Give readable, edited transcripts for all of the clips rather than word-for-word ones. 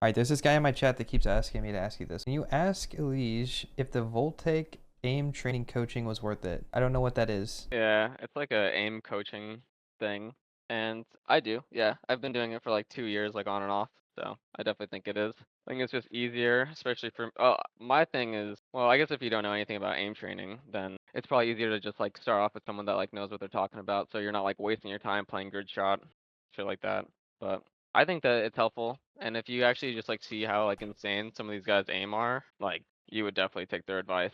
Alright, there's this guy in my chat that keeps asking me to ask you this. Can you ask EliGEs if the Voltaic aim training coaching was worth it? I don't know what that is. Yeah, it's like a aim coaching thing, and I do. Yeah, I've been doing it for like 2 years, like on and off. So I definitely think it is. I think it's just easier, especially for. Oh, my thing is, well, I guess if you don't know anything about aim training, then it's probably easier to just like start off with someone that like knows what they're talking about, so you're not like wasting your time playing grid shot, shit like that. But I think that it's helpful, and if you actually just like see how like insane some of these guys aim are, like you would definitely take their advice.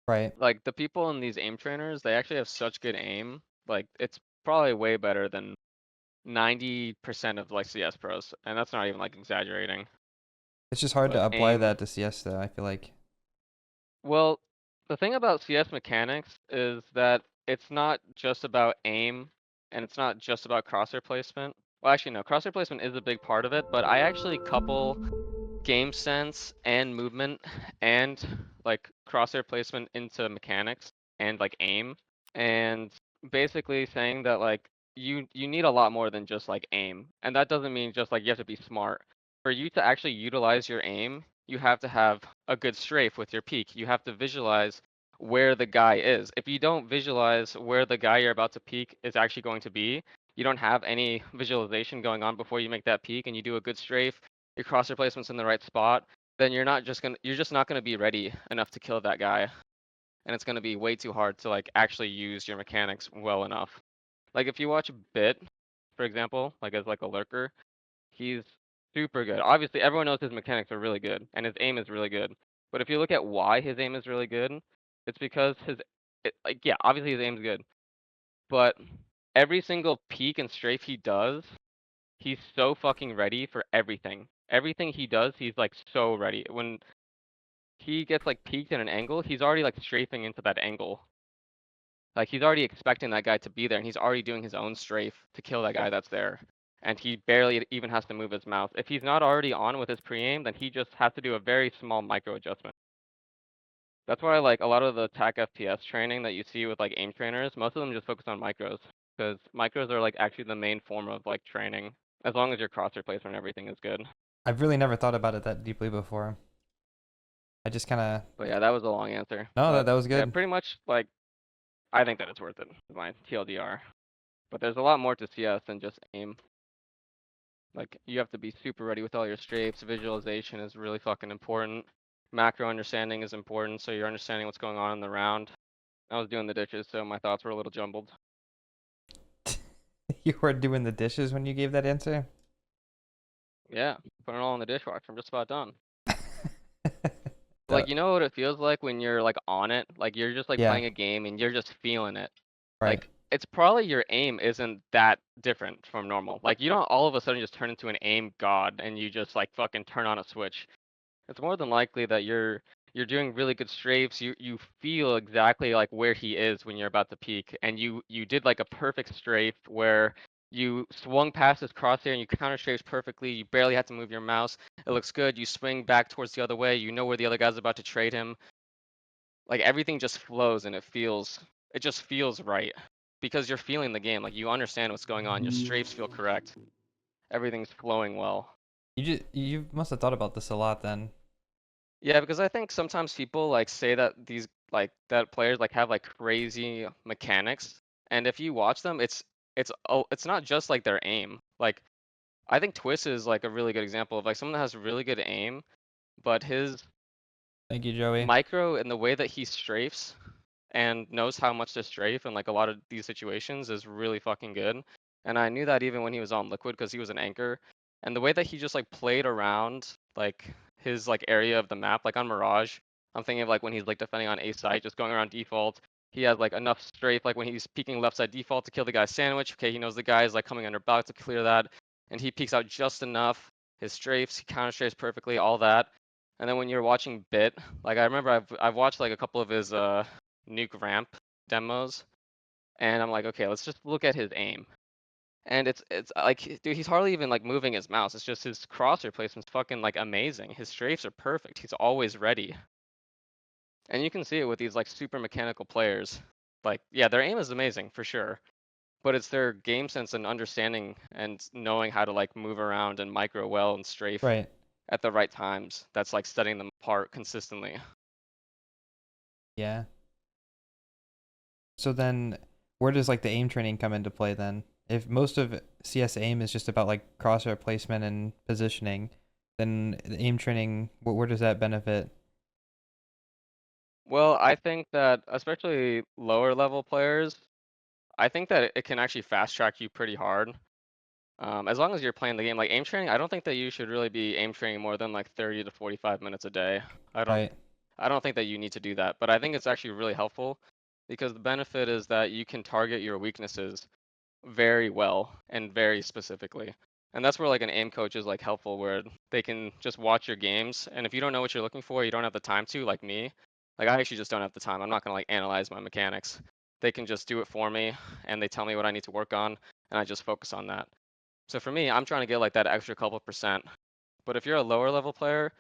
Right. Like the people in these aim trainers, they actually have such good aim. Like it's probably way better than 90% of like CS pros, and that's not even like exaggerating. It's just hard But to apply aim, that to CS though, I feel like. well, the thing about CS mechanics is that it's not just about aim, and it's not just about crosshair placement. Well, actually, no, crosshair placement is a big part of it, but I actually couple game sense and movement and like crosshair placement into mechanics and like aim. And basically saying that like you need a lot more than just like aim. And that doesn't mean just like you have to be smart. For you to actually utilize your aim, you have to have a good strafe with your peek. You have to visualize where the guy is. If you don't visualize where the guy you're about to peek is actually going to be, you don't have any visualization going on before you make that peek and you do a good strafe, your crosshair placement's in the right spot, then you're just not gonna be ready enough to kill that guy. And it's gonna be way too hard to like actually use your mechanics well enough. Like if you watch Bit, for example, like as like a lurker, he's super good. Obviously everyone knows his mechanics are really good and his aim is really good. But if you look at why his aim is really good, it's because like yeah, obviously his aim's good. But every single peek and strafe he does, he's so fucking ready for everything. Everything he does, he's like so ready. When he gets like peeked at an angle, he's already like strafing into that angle. Like he's already expecting that guy to be there and he's already doing his own strafe to kill that guy that's there. And he barely even has to move his mouse. If he's not already on with his pre-aim, then he just has to do a very small micro adjustment. That's why like a lot of the TAC FPS training that you see with like aim trainers, most of them just focus on micros. Because micros are like actually the main form of like training. As long as your crosshair placement and everything is good. I've really never thought about it that deeply before. I just kinda But yeah, that was a long answer. no, that But that was yeah, good. pretty much like I think that it's worth it, is my TLDR. But there's a lot more to CS than just aim. Like you have to be super ready with all your strafes. Visualization is really fucking important. Macro understanding is important, so you're understanding what's going on in the round. I was doing the dishes, so my thoughts were a little jumbled. You were doing the dishes when you gave that answer? Yeah, putting it all in the dishwasher. I'm just about done. Like The you know what it feels like when you're like on it? Like you're just like yeah, playing a game and you're just feeling it. right. Like it's probably your aim isn't that different from normal. Like you don't all of a sudden just turn into an aim god and you just like fucking turn on a switch. It's more than likely that you're doing really good strafes. You feel exactly like where he is when you're about to peek, and you did like a perfect strafe where you swung past his crosshair and you counter strafes perfectly. You barely had to move your mouse. It looks good. You swing back towards the other way. You know where the other guy's about to trade him. Like everything just flows and it just feels right because you're feeling the game. Like you understand what's going on. Your strafes feel correct. Everything's flowing well. You must have thought about this a lot then. Yeah, because I think sometimes people like say that these like that players like have like crazy mechanics, and if you watch them, it's not just like their aim. Like I think Twist is like a really good example of like someone that has really good aim, but his Thank you, Joey. micro and the way that he strafes and knows how much to strafe in like a lot of these situations is really fucking good. And I knew that even when he was on Liquid because he was an anchor. And the way that he just like played around like his like area of the map, like on Mirage, I'm thinking of like when he's like defending on A site, just going around default. He has like enough strafe, like when he's peeking left side default to kill the guy's sandwich. Okay, he knows the guy is like coming under back to clear that, and he peeks out just enough. His strafes, he counter strafes perfectly, all that. And then when you're watching Bit, like I remember I've watched like a couple of his nuke ramp demos, and I'm like, okay, let's just look at his aim. And it's like, dude, he's hardly even like moving his mouse. It's just his crosshair placement's fucking like amazing. His strafes are perfect. He's always ready. And you can see it with these like super mechanical players. Like, yeah, their aim is amazing for sure, but it's their game sense and understanding and knowing how to like move around and micro well and strafe Right. at the right times that's like setting them apart consistently. Yeah. So then, where does like the aim training come into play then? If most of CS aim is just about like crosshair placement and positioning, then the aim training, where does that benefit? Well, I think that especially lower level players, I think that it can actually fast track you pretty hard. As long as you're playing the game, like aim training, I don't think that you should really be aim training more than like 30 to 45 minutes a day. I don't Right. I don't think that you need to do that, but I think it's actually really helpful because the benefit is that you can target your weaknesses very well and very specifically. And that's where like an aim coach is like helpful where they can just watch your games and if you don't know what you're looking for, you don't have the time to like me. Like I actually just don't have the time. I'm not going to like analyze my mechanics. They can just do it for me and they tell me what I need to work on and I just focus on that. So for me, I'm trying to get like that extra couple percent. But if you're a lower level player,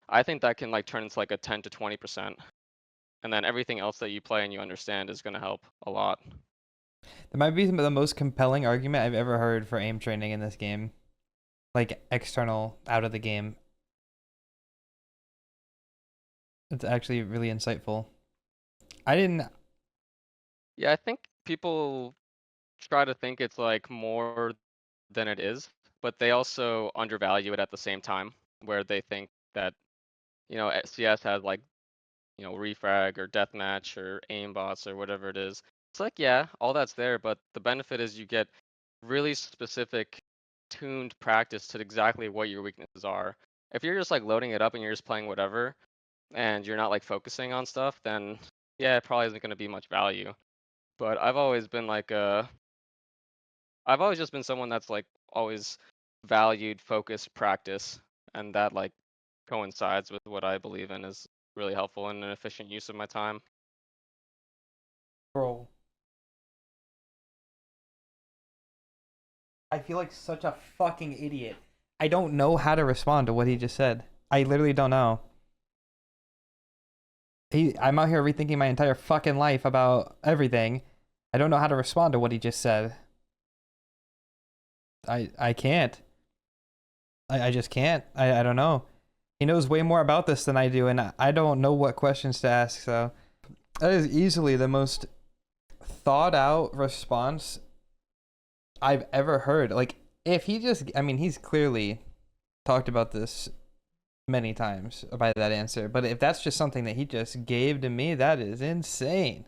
I think that can like turn into like a 10 to 20%. And then everything else that you play and you understand is going to help a lot. That might be the most compelling argument I've ever heard for aim training in this game. Like external, out of the game. It's actually really insightful. I didn't. Yeah, I think people try to think it's like more than it is, but they also undervalue it at the same time, where they think that, CS has like, refrag or deathmatch or aimbots or whatever it is. It's like, yeah, all that's there, but the benefit is you get really specific, tuned practice to exactly what your weaknesses are. If you're just like loading it up and you're just playing whatever, and you're not like focusing on stuff, then yeah, it probably isn't going to be much value. But I've always just been someone that's like always valued focus practice, and that like coincides with what I believe in is really helpful and an efficient use of my time. Bro, I feel like such a fucking idiot. I don't know how to respond to what he just said. I literally don't know. I'm out here rethinking my entire fucking life about everything. I don't know how to respond to what he just said. I can't. I just can't. I don't know. He knows way more about this than I do, and I don't know what questions to ask, so that is easily the most thought out response I've ever heard. Like, if he just, I mean, he's clearly talked about this many times by that answer, but if that's just something that he just gave to me, that is insane.